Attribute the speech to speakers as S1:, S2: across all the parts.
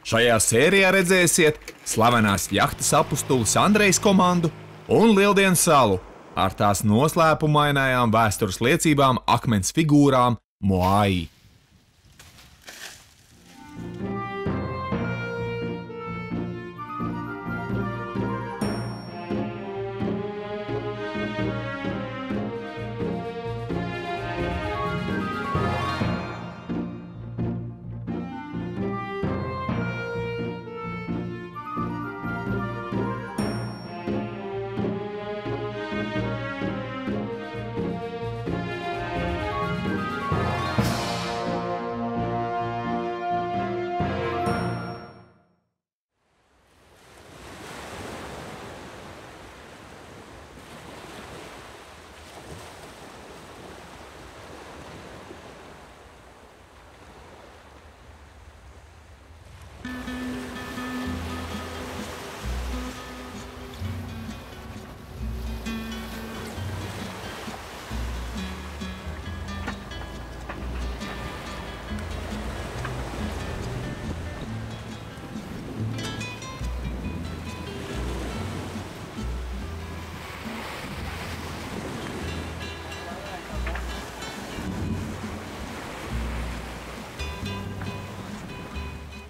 S1: Šajā sērijā redzēsiet slavenās jahtas apustulis Andrejs komandu un Lieldienas salu ar tās noslēpumainajām vēstures liecībām akmens figūrām Moai.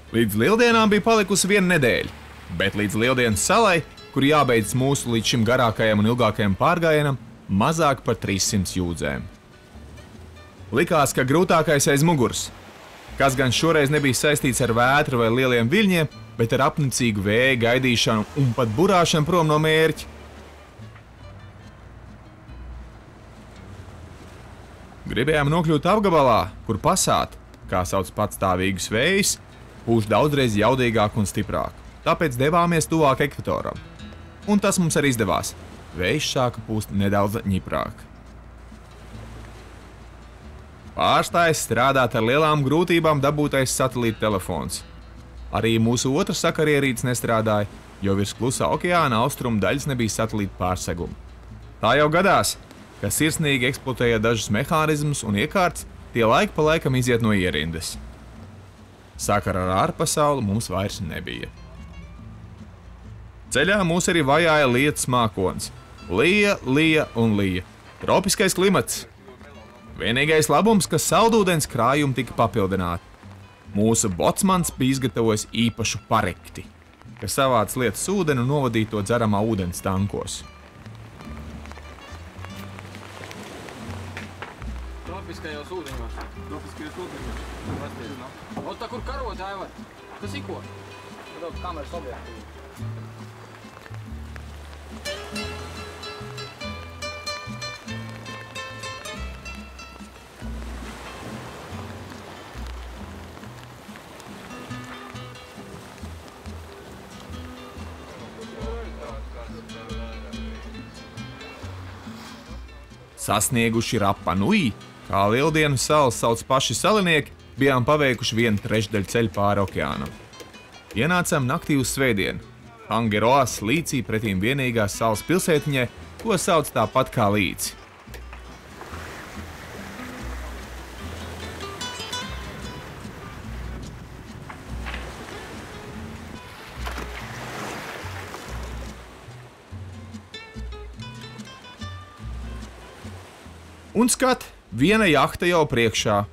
S1: Līdz Lieldienām bija palikusi viena nedēļa, bet līdz Lieldienas salai, kur jābeidz mūsu līdz šim garākajam un ilgākajam pārgājienam, mazāk par 300 jūdzēm. Likās, ka grūtākais aiz muguras, kas gan šoreiz nebija saistīts ar vētru vai lieliem viļņiem, bet ar apnicīgu vēja gaidīšanu un pat burāšanu prom no mērķa. Gribējām nokļūt apgabalā, kur pasāt, kā sauc patstāvīgus vējus, pūš daudzreiz jaudīgāk un stiprāk, tāpēc devāmies tuvāk ekvatoram. Un tas mums arī izdevās. Vējš sāka pūst nedaudz ņiprāk. Pārstājis strādāt ar lielām grūtībām dabūtais satelīta telefons. Arī mūsu otrs sakarierīts nestrādāja, jo virs klusā okeāna austrumu daļas nebija satelīta pārseguma. Tā jau gadās, ka sirsnīgi eksploatēja dažus mehānismus un iekārtas, tie laika pa laikam iziet no ierindas. Sakara ar ārpasauli mums vairs nebija. Ceļā mūs arī vajāja lietus mākonis. Lija, lija un lija. Tropiskais klimats. Vienīgais labums, ka saldūdens krājumi tika papildināti. Mūsu bocmans bija izgatavojis īpašu parekti, kas savāc lietus ūdeni un novadīja to dzeramā ūdens tankos.
S2: Tropiskajos ūdeņos. Tropiskajos ūdeņos. O, tā kur karotāji var? Kas iko? Tad kameras objektīvi.
S1: Sasnieguši Rapa Nui, kā Lieldienas salas sauc paši salinieki, bijām paveikuši 1/3 ceļu pāri okeānam. Ienācām naktī uz svētdienu, Angeroas līcī pretīm vienīgās salas pilsētiņai, ko sauc tāpat kā līci. Un skat, viena jahta jau priekšā.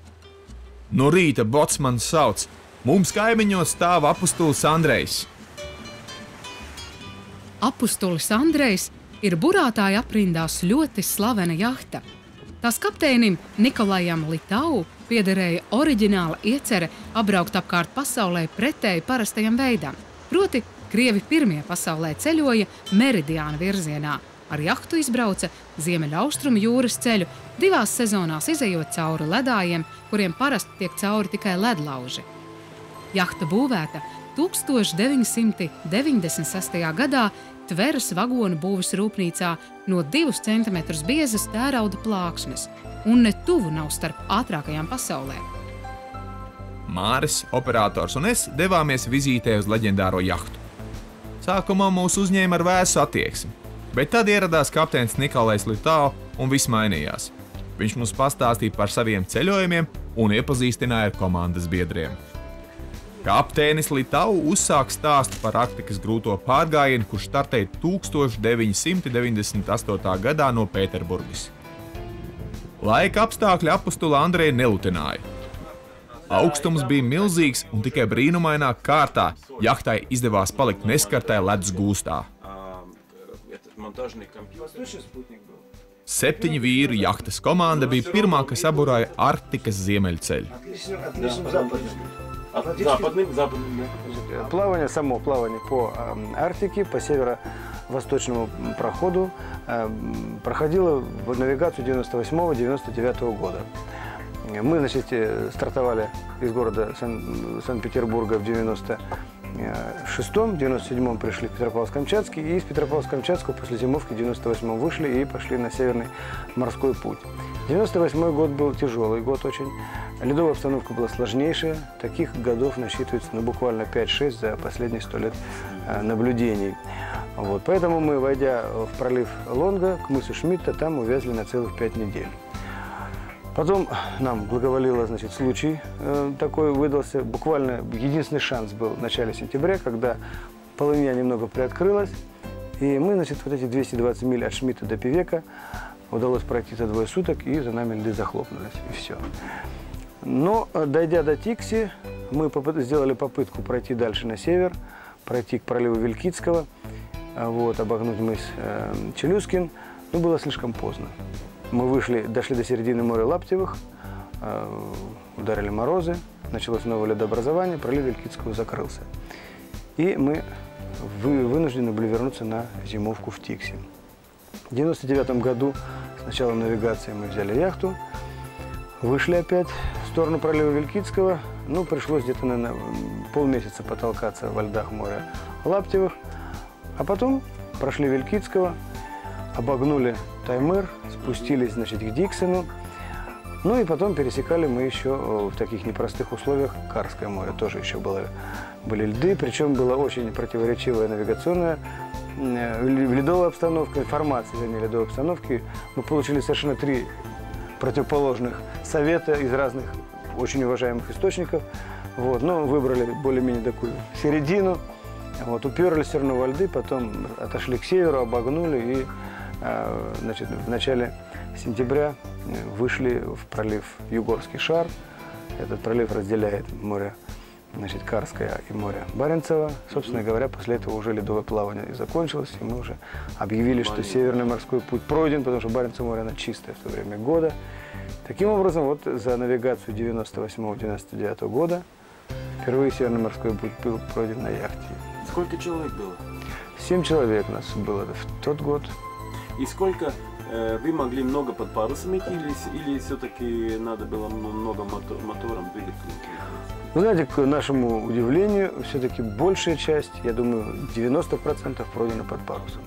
S1: No rīta bocmans sauc, mums kaimiņos stāv apustulis Andrejs.
S3: Apustulis Andrejs ir burātāju aprindās ļoti slavena jahta. Tās kapteinim Nikolajam Litau piederēja oriģināla iecere apbraukt apkārt pasaulē pretēji parastajam veidam. Proti, krievi pirmie pasaulē ceļoja meridiāna virzienā. Ar jahtu izbrauca Ziemeļaustrumu jūras ceļu, 2 sezonās izejot cauri ledājiem, kuriem parasti tiek cauri tikai ledlauži. Jahta būvēta 1996. gadā Tveras vagonu būves rūpnīcā no 2 cm biezas tērauda plāksnes un ne tuvu nav starp ātrākajām pasaulē.
S1: Māris, operators un es devāmies vizītē uz leģendāro jahtu. Sākumā mūs uzņēma ar vēsu attieksmi, bet tad ieradās kapteinis Nikolajs Litau un viss mainījās. Viņš mums pastāstīja par saviem ceļojumiem un iepazīstināja ar komandas biedriem. Kapteinis Litau uzsāk stāstu par Arktikas grūto pārgājienu, kurš startēja 1998. gadā no Pēterburgas. Laika apstākļi apustula Andreja nelutināja. Augstums bija milzīgs un tikai brīnumainā kārtā jahtai izdevās palikt neskartai ledus gūstā. 7 vīru jahtas komanda bija pirmā, kas aburāja Arktikas ziemeļceļu.
S4: Плавание, само плавание по Арктике, по северо-восточному проходу проходило в навигацию 98-99 года. Мы, значит, стартовали из города Санкт-Петербурга в 96-м, в 97-м пришли в Петропавловск-Камчатский, и из Петропавловска-Камчатского после зимовки в 98-м вышли и пошли на Северный морской путь. 98-й год был тяжелый год очень. Ледовая обстановка была сложнейшая. Таких годов насчитывается буквально 5-6 за последние 100 лет наблюдений. Вот. Поэтому мы, войдя в пролив Лонга к мысу Шмидта, там увязли на целых 5 недель. Потом нам благоволило, значит, случай такой выдался. Буквально единственный шанс был в начале сентября, когда полынья немного приоткрылась. И мы, значит, вот эти 220 миль от Шмидта до Певека удалось пройти за 2 суток, и за нами льды захлопнулись, и все. Но, дойдя до Тикси, мы сделали попытку пройти дальше на север, пройти к проливу Вилькицкого, вот, обогнуть мыс Челюскин, но было слишком поздно. Мы дошли до середины моря Лаптевых, ударили морозы, началось новое ледообразование, пролив Вилькицкого закрылся. И мы вынуждены были вернуться на зимовку в Тикси. В 1999 году с начала навигации мы взяли яхту, вышли опять в сторону пролива Вилькицкого. Ну, пришлось где-то, наверное, полмесяца потолкаться во льдах моря Лаптевых. А потом прошли Вилькицкого, обогнули Таймыр, спустились, значит, к Диксону. Ну и потом пересекали мы еще в таких непростых условиях Карское море. Тоже еще были льды, причем была очень противоречивая навигационная ледовая обстановка, информация о ледовой обстановке. Мы получили совершенно 3 противоположных совета из разных очень уважаемых источников. Вот, но выбрали более-менее такую середину. Вот, уперлись все равно во льды, потом отошли к северу, обогнули и, значит, в начале сентября вышли в пролив Югорский шар. Этот пролив разделяет море, значит, Карское и море Баренцево. Собственно говоря, после этого уже ледовое плавание и закончилось, и мы уже объявили, что Северный морской путь пройден, потому что Баренцево море, оно чистое в то время года. Таким образом, вот за навигацию 98-99 года впервые Северный морской путь был пройден на яхте.
S5: Сколько человек было?
S4: 7 человек у нас было в тот год.
S5: И сколько вы могли много под парусом идти, или все-таки надо было много мотором, двигателем?
S4: Вы знаете, к нашему удивлению, все-таки большая часть, я думаю, 90% пройдена под парусом.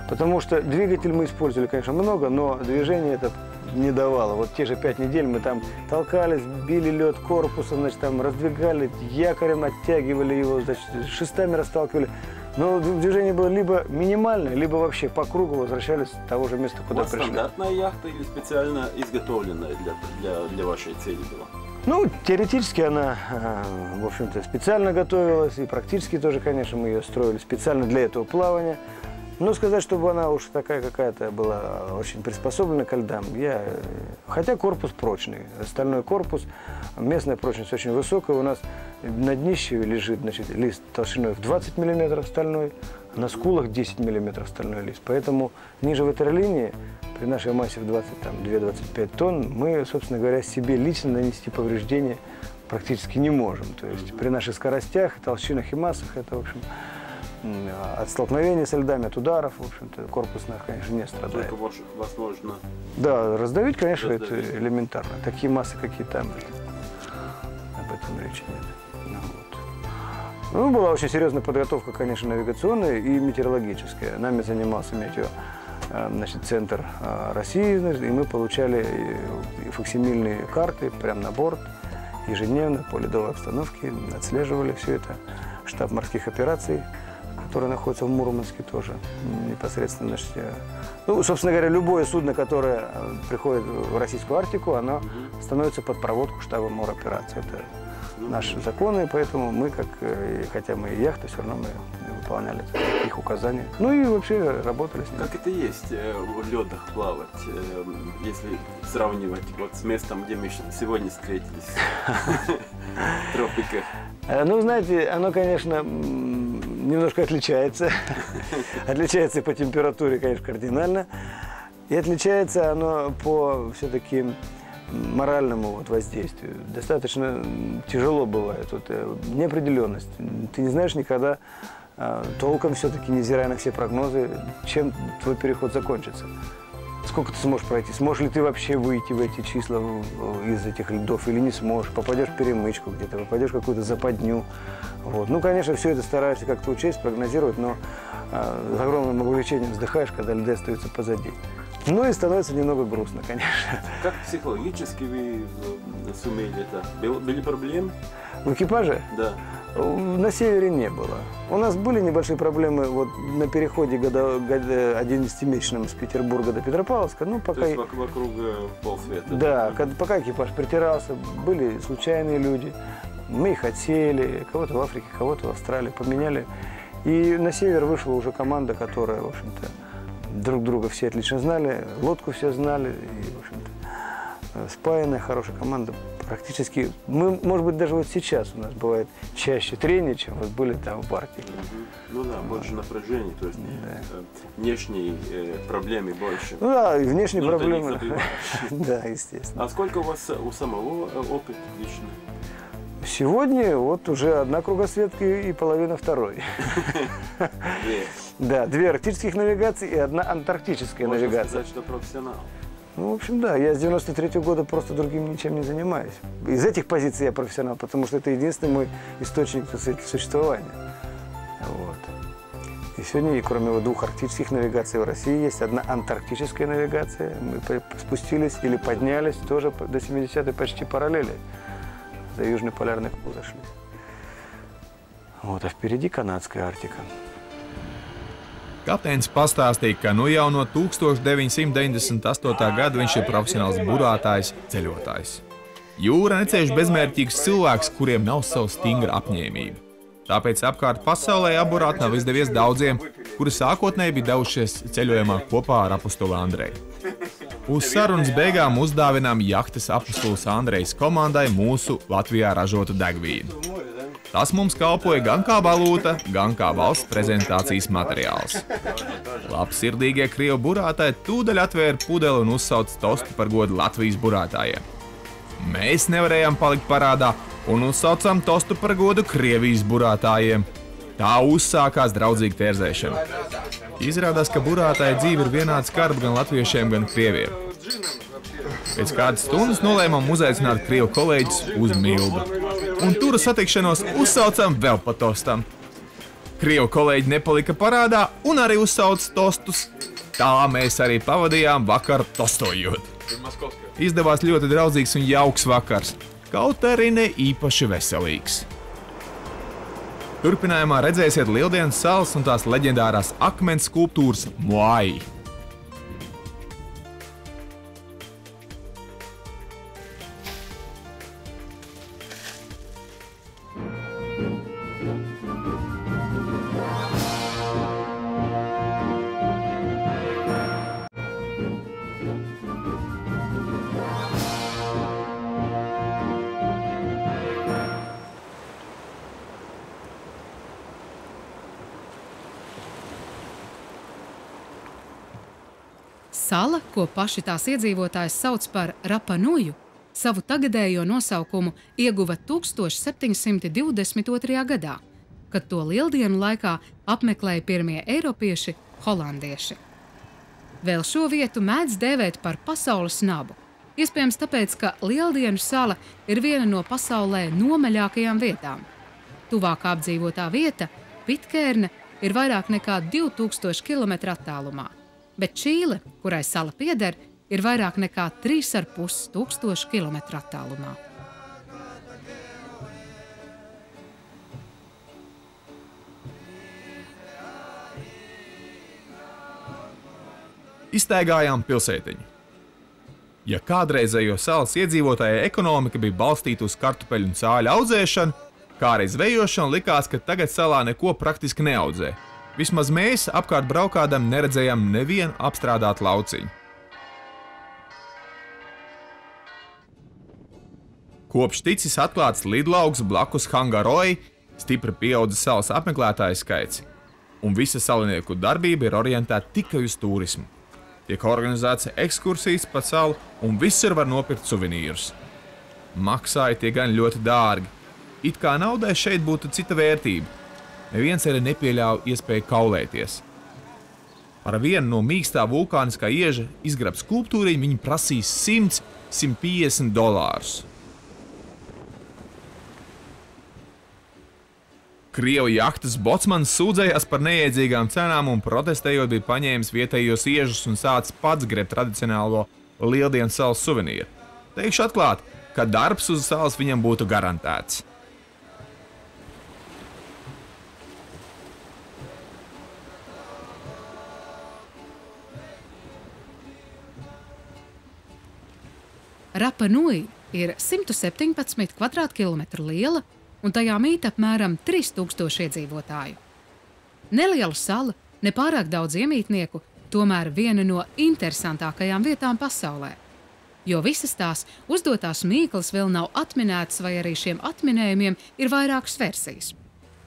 S4: Потому что двигатель мы использовали, конечно, много, но движение это не давало. Вот те же 5 недель мы там толкались, били лед корпусом, значит, там раздвигали, якорем оттягивали его, значит, шестами расталкивали. Но движение было либо минимальное, либо вообще по кругу возвращались с того же места, куда пришли.
S5: Стандартная яхта или специально изготовленная для вашей цели была?
S4: Ну, теоретически она, в общем-то, специально готовилась, и практически тоже, конечно, мы ее строили специально для этого плавания. Но сказать, чтобы она уж такая какая-то была очень приспособлена к льдам, хотя корпус прочный, стальной корпус, местная прочность очень высокая. У нас на днище лежит, значит, лист толщиной в 20 мм стальной, а на скулах 10 мм стальной лист. Поэтому ниже ватерлинии при нашей массе в 22-25 тонн мы, собственно говоря, себе лично нанести повреждения практически не можем. То есть при наших скоростях, толщинах и массах это, в общем, от столкновения со льдами, от ударов, в общем-то, корпус, конечно, не страдает.
S5: Только возможно...
S4: Да, раздавить, конечно, это элементарно. Такие массы, какие там, об этом речи нет. Ну, была очень серьезная подготовка, конечно, навигационная и метеорологическая. Нами занимался центр России, и мы получали факсимильные карты прямо на борт, ежедневно по ледовой обстановке, отслеживали все это. Штаб морских операций, который находится в Мурманске тоже непосредственно. Ну, собственно говоря, любое судно, которое приходит в российскую Арктику, оно становится под проводку штаба моропераций. Это наши законы, поэтому мы, хотя мы и яхта, все равно мы выполняли их указания. Ну и вообще работали с ними.
S5: Как это есть в лёдах плавать, если сравнивать вот с местом, где мы сегодня встретились, в тропиках?
S4: Ну, знаете, оно, конечно, немножко отличается. Отличается по температуре, конечно, кардинально. И отличается оно по все-таки моральному воздействию. Достаточно тяжело бывает. Неопределенность. Ты не знаешь никогда толком все-таки, невзирая на все прогнозы, чем твой переход закончится. Сколько ты сможешь пройти? Сможешь ли ты вообще выйти в эти числа из этих льдов или не сможешь? Попадешь в перемычку где-то, попадешь в какую-то западню. Вот. Ну, конечно, все это стараешься как-то учесть, прогнозировать, но с огромным увлечением вздыхаешь, когда льды остаются позади. Ну и становится немного грустно, конечно.
S5: Как психологически вы сумели это? Были проблемы?
S4: В экипаже?
S5: Да.
S4: На севере не было. У нас были небольшие проблемы вот на переходе 11-месячном с Петербурга до Петропавловска. Ну, пока...
S5: То есть вокруг полсвета?
S4: Да, пока экипаж притирался, были случайные люди. Мы их отсеяли, кого-то в Африке, кого-то в Австралии, поменяли. И на север вышла уже команда, которая, в общем-то, друг друга все отлично знали, лодку все знали. И, в общем-то, спаянная, хорошая команда. Практически, мы, может быть, даже вот сейчас у нас бывает чаще трения, чем вот были там в Арктике.
S5: Ну да, больше напряжения, то есть внешние проблемы больше.
S4: Ну да, и внешние
S5: Ну,
S4: проблемы. Да, естественно.
S5: А сколько у вас у самого опыт лично?
S4: Сегодня вот уже одна кругосветка и половина второй.
S5: Две.
S4: Да, 2 арктических навигации и 1 антарктическая
S5: Можно
S4: навигация.
S5: сказать, что профессионал.
S4: Ну, в общем, да, я с 93-го года просто другим ничем не занимаюсь. Из этих позиций я профессионал, потому что это единственный мой источник, так сказать, существования. Вот. И сегодня, кроме 2 арктических навигаций в России, есть 1 антарктическая навигация. Мы спустились или поднялись тоже до 70-й почти параллели. За Южный полярный круг зашли. Вот, а впереди канадская Арктика.
S1: Kapteinis pastāstīja, ka nu jau no 1998. gada viņš ir profesionāls burātājs, ceļotājs. Jūra necieš bezmērķīgus cilvēkus, kuriem nav savu stingra apņēmība. Tāpēc apkārt pasaulē apburāt nav izdevies daudziem, kuri sākotnēji bija devušies ceļojumā kopā ar apustuli Andreju. Uz sarunas beigām uzdāvinām jahtas apustules Andrejas komandai mūsu Latvijā ražotu degvīnu. Tas mums kalpoja gan kā valūta, gan kā valsts prezentācijas materiāls. Labsirdīgie krievu burātāji tūdaļ atvēra pudeli un uzsauca tostu par godu Latvijas burātājiem. Mēs nevarējām palikt parādā un uzsaucām tostu par godu Krievijas burātājiem. Tā uzsākās draudzīga tērzēšana. Izrādās, ka burātāja dzīve ir vienāds karba gan latviešiem, gan krieviem. Pēc kādas stundas nolēmām uzaicināt krievu kolēģus uz Mildu. Un tur satikšanos uzsaucām vēl pa tostam. Krievu kolēģi nepalika parādā un arī uzsauca tostus. Tā mēs arī pavadījām vakaru tostojot. Izdevās ļoti draudzīgs un jauks vakars, kaut arī ne īpaši veselīgs. Turpinājumā redzēsiet Lieldienas salas un tās leģendārās akmens skulptūras Moai.
S3: Sala, ko paši tās iedzīvotājs sauc par Rapanuju, savu tagadējo nosaukumu ieguva 1722. gadā, kad to lieldienu laikā apmeklēja pirmie eiropieši holandieši. Vēl šo vietu mēdz dēvēt par pasaules nabu, iespējams tāpēc, ka Lieldienu sala ir viena no pasaulē nomaļākajām vietām. Tuvākā apdzīvotā vieta, Pitkērne, ir vairāk nekā 2000 km attālumā. Bet Čīle, kurai sala pieder, ir vairāk nekā 3500 km attālumā.
S1: Izstaigājām pilsētiņu. Ja kādreizējo salas iedzīvotāja ekonomika bija balstīta uz kartupeļu un cāļu audzēšanu, kā arī zvejošanu, likās, ka tagad salā neko praktiski neaudzē. Vismaz mēs apkārt braukādam neredzējām nevienu apstrādātu lauciņu. Kopš ticis atklāts lidlauks blakus Hangaroi, stipri pieaudzis salas apmeklētāju skaits, un visa salinieku darbība ir orientēta tikai uz turismu. Tiek organizēts ekskursijas pa salu, un visur var nopirkt suvenīrus. Maksāja tie gan ļoti dārgi. It kā naudai šeit būtu cita vērtība. Neviens arī nepieļauj iespēju kaulēties. Par vienu no mīkstā vulkāniskā ieža izgrabt skulptūriņu viņi prasīs $100–150. Krievu jahtas bocmans sūdzējās par neiedzīgām cenām un protestējot bija paņēmis vietējos iežus un sācis pats grebt tradicionālo Lieldienu salas suvenīru. Teikšu atklāti, ka darbs uz salas viņam būtu garantēts.
S3: Rapa Nui ir 117 kvadrātkilometru liela, un tajā mīt apmēram 3000 iedzīvotāju. Neliela sala, nepārāk daudz iemītnieku, tomēr viena no interesantākajām vietām pasaulē. Jo visas tās uzdotās mīklas vēl nav atminētas, vai arī šiem atminējumiem ir vairākas versijas.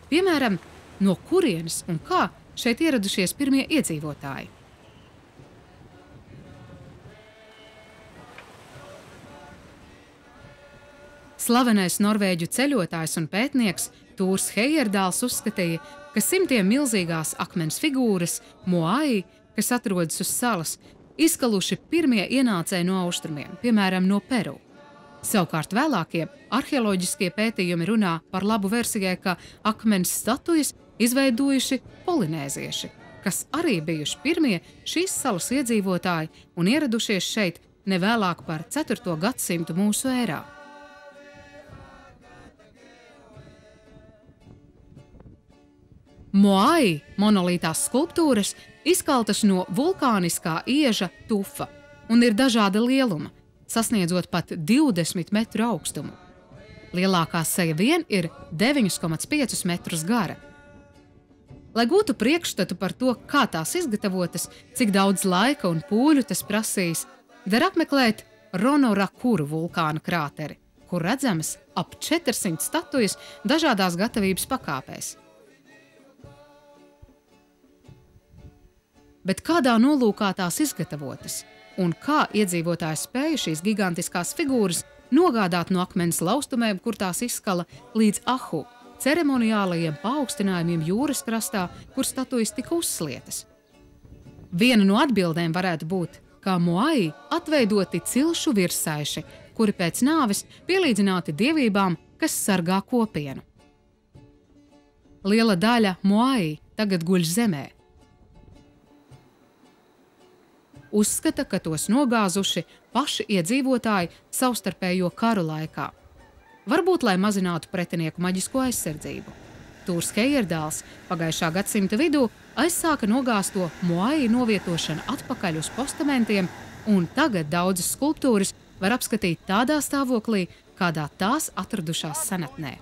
S3: Piemēram, no kurienes un kā šeit ieradušies pirmie iedzīvotāji. Slavenais norvēģu ceļotājs un pētnieks Tūrs Heyerdāls uzskatīja, ka simtiem milzīgās akmens figūras, moai, kas atrodas uz salas, izkaluši pirmie ienācēji no austrumiem, piemēram, no Peru. Savukārt vēlākie arheoloģiskie pētījumi runā par labu versijai, ka akmens statujas izveidojuši polinēzieši, kas arī bijuši pirmie šīs salas iedzīvotāji un ieradušies šeit nevēlāk par 4. gadsimtu mūsu ērā. Moai monolītās skulptūras izkaltas no vulkāniskā ieža tufa un ir dažāda lieluma, sasniedzot pat 20 metru augstumu. Lielākā seja vien ir 9,5 metrus gara. Lai gūtu priekšstatu par to, kā tās izgatavotas, cik daudz laika un pūļu tas prasīs, der apmeklēt Ronorakuru vulkāna krāteri, kur redzamas ap 400 statujas dažādās gatavības pakāpēs. Bet kādā nolūkā tās izgatavotas un kā iedzīvotāji spēja šīs gigantiskās figūras nogādāt no akmens laustumēm, kur tās izskala, līdz ahu, ceremoniālajiem paaugstinājumiem jūras krastā, kur statujas tika uzslietas. Viena no atbildēm varētu būt, kā moai atveidoti cilšu virsaiši, kuri pēc nāves pielīdzināti dievībām, kas sargā kopienu. Liela daļa moai tagad guļ zemē. Uzskata, ka tos nogāzuši paši iedzīvotāji savstarpējo karu laikā. Varbūt, lai mazinātu pretinieku maģisko aizsardzību. Tūrs Heyerdāls pagājušā gadsimta vidū aizsāka nogāzto moai novietošanu atpakaļ uz postamentiem, un tagad daudzas skulptūras var apskatīt tādā stāvoklī, kādā tās atradušās senatnē.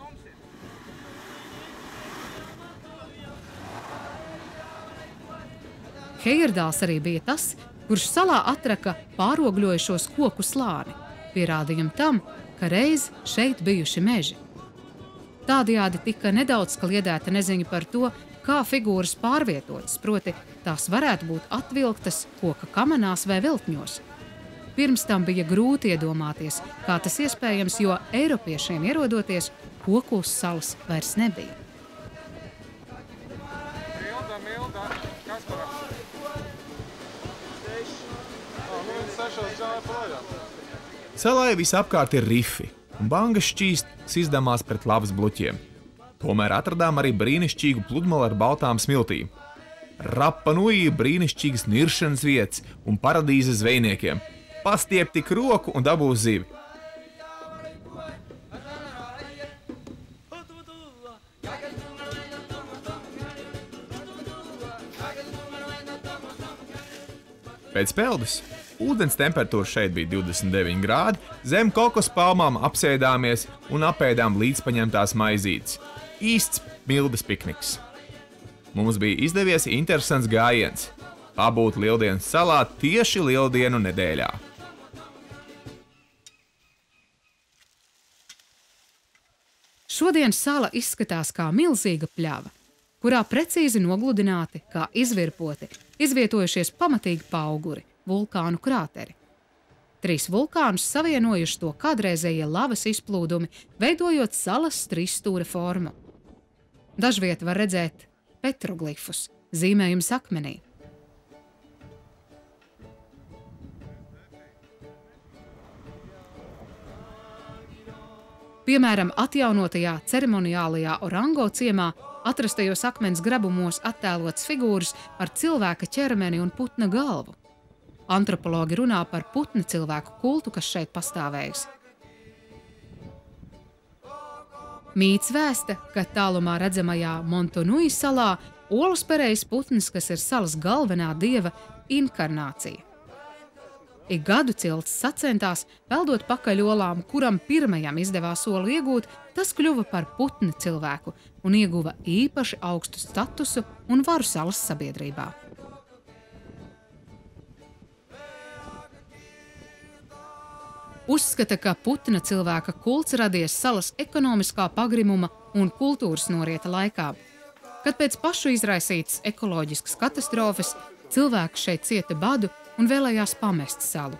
S3: Heyerdāls arī bija tas, kurš salā atraka pārogļojušos koku slāni, pierādījumu tam, ka reiz šeit bijuši meži. Tādējādi tika nedaudz kliedēta neziņa par to, kā figūras pārvietotas, proti tās varētu būt atvilktas koka kamanās vai veltņos. Pirms tam bija grūti iedomāties, kā tas iespējams, jo eiropiešiem ierodoties, koku uz salas vairs nebija.
S1: Salai visapkārt ir rifi, un bangas šķīst sizdamās pret lavas bluķiem. Tomēr atradām arī brīnišķīgu pludmali ar baltām smiltīm. Rapa Nui ir brīnišķīgas niršanas vietas un paradīze zvejniekiem. Pastiep tik roku un dabū zivi. Pēc peldes Ūdens temperatūra šeit bija 29 grādi, zem kokos palmām apsēdāmies un apēdām līdzpaņemtās maizītes. Īsts mildes pikniks. Mums bija izdevies interesants gājiens – pabūt Lieldienas salā tieši Lieldienu nedēļā.
S3: Šodien sala izskatās kā milzīga pļava, kurā precīzi nogludināti, kā izvirpoti, izvietojušies pamatīgi pauguri, vulkānu krāteri. 3 vulkānus savienojuši to kādreizējie lavas izplūdumi, veidojot salas trīsstūra formu. Dažviet var redzēt petroglifus, zīmējums akmenī. Piemēram, atjaunotajā ceremoniālajā Orango ciemā atrastajos akmens grabumos attēlots figūras ar cilvēka ķermeni un putna galvu. Antropologi runā par putna cilvēku kultu, kas šeit pastāvējis. Mīts vēsta, ka tālumā redzamajā Montonui salā olas perējs putns, kas ir salas galvenā dieva inkarnācija. Ik gadu cilts sacentās, peldot pakaļ olām, kuram pirmajam izdevās olu iegūt, tas kļuva par putna cilvēku un ieguva īpaši augstu statusu un varu salas sabiedrībā. Uzskata, ka putna cilvēka kults radies salas ekonomiskā pagrimuma un kultūras norieta laikā, kad pēc pašu izraisītas ekoloģiskas katastrofas cilvēki šeit cieta badu un vēlējās pamest salu.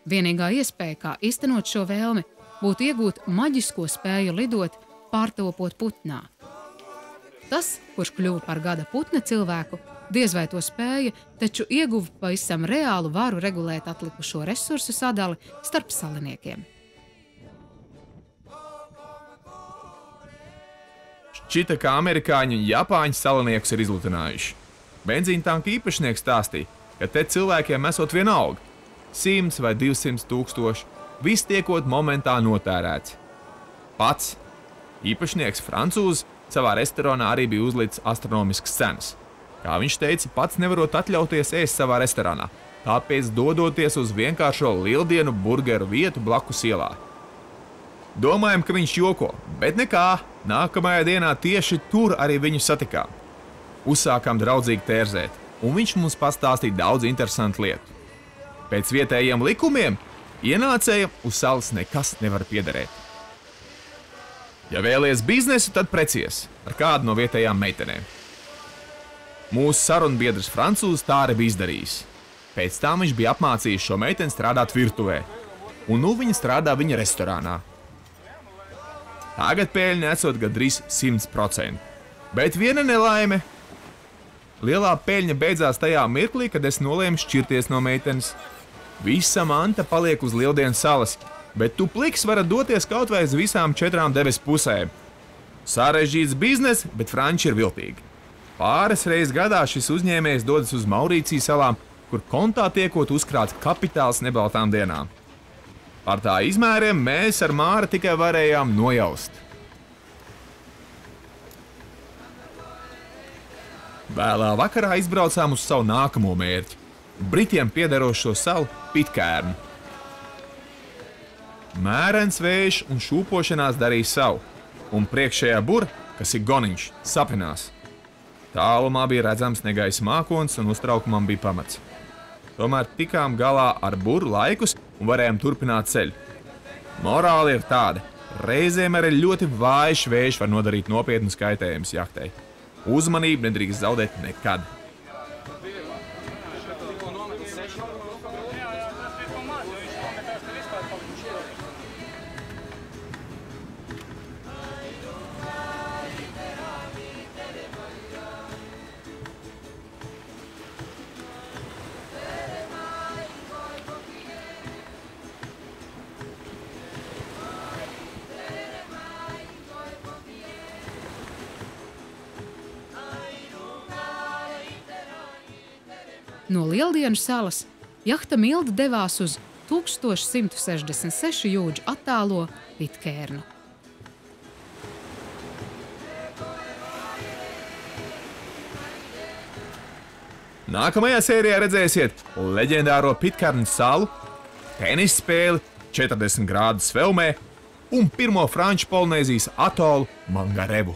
S3: Vienīgā iespēja, kā īstenot šo vēlmi, būtu iegūt maģisko spēju lidot, pārtopot putnā. Tas, kurš kļuva par gada putna cilvēku, diez vai to spēja, taču ieguva pavisam reālu varu regulēt atlikušo resursu sadali starp saliniekiem.
S1: Šķita, ka amerikāņi un japāņu saliniekus ir izlutinājuši. Benzīntanka īpašnieks stāstīja, ka te cilvēkiem esot vienalga. 100 vai 200 tūkstoši, viss tiekot momentā notērēts. Pats īpašnieks francūzs savā restorānā arī bija uzlicis astronomiskas cenas. Kā viņš teica, pats nevarot atļauties ēst savā restorānā, tāpēc dodoties uz vienkāršo Lieldienu burgeru vietu blakus ielā. Domājam, ka viņš joko, bet nekā, nākamajā dienā tieši tur arī viņu satikām. Uzsākām draudzīgi tērzēt, un viņš mums pastāstīja daudz interesantu lietu. Pēc vietējiem likumiem ienācējiem uz salas nekas nevar piederēt. Ja vēlies biznesu, tad precies ar kādu no vietējām meitenēm. Mūsu sarunbiedrs francūzs tā arī bija izdarījis. Pēc tam viņš bija apmācījis šo meiteni strādāt virtuvē, un nu viņa strādā viņa restorānā. Tagad pēļņa esot gandrīz 100%, bet viena nelaime. Lielā peļņa beidzās tajā mirklī, kad es nolēmu šķirties no meitenes. Visa manta paliek uz Lieldienas salas, bet tu pliks varat doties kaut vai uz visām 4 debesu pusēm. Sarežģīts biznes, bet franči ir viltīgi. Pāris reizes gadā šis uzņēmējs dodas uz Maurīciju salām, kur kontā tiekot uzkrāts kapitāls nebaltām dienām. Par tā izmēriem mēs ar Māri tikai varējām nojaust. Vēlā vakarā izbraucām uz savu nākamo mērķi – Britiem piederošo salu Pitcairnu. Mērens vējš un šūpošanās darīja savu, un priekšējā bura, kas ir goniņš, sapinās. Tālumā bija redzams negaisa mākonis un uztraukumam bija pamats. Tomēr tikām galā ar buru laikus un varējām turpināt ceļu. Morāli ir tāda, reizēm arī ļoti vājš vējš var nodarīt nopietnu kaitējumus jahtei. Uzmanību nedrīkst zaudēt nekad.
S3: No Lieldienu salas jahta Milda devās uz 1166 jūdžu attālo Pitcairnu.
S1: Nākamajā sērijā redzēsiet leģendāro Pitkarnas salu, tenis spēli 40 grādu Svelmē un pirmo Franču Polinēzijas atolu Mangarevu.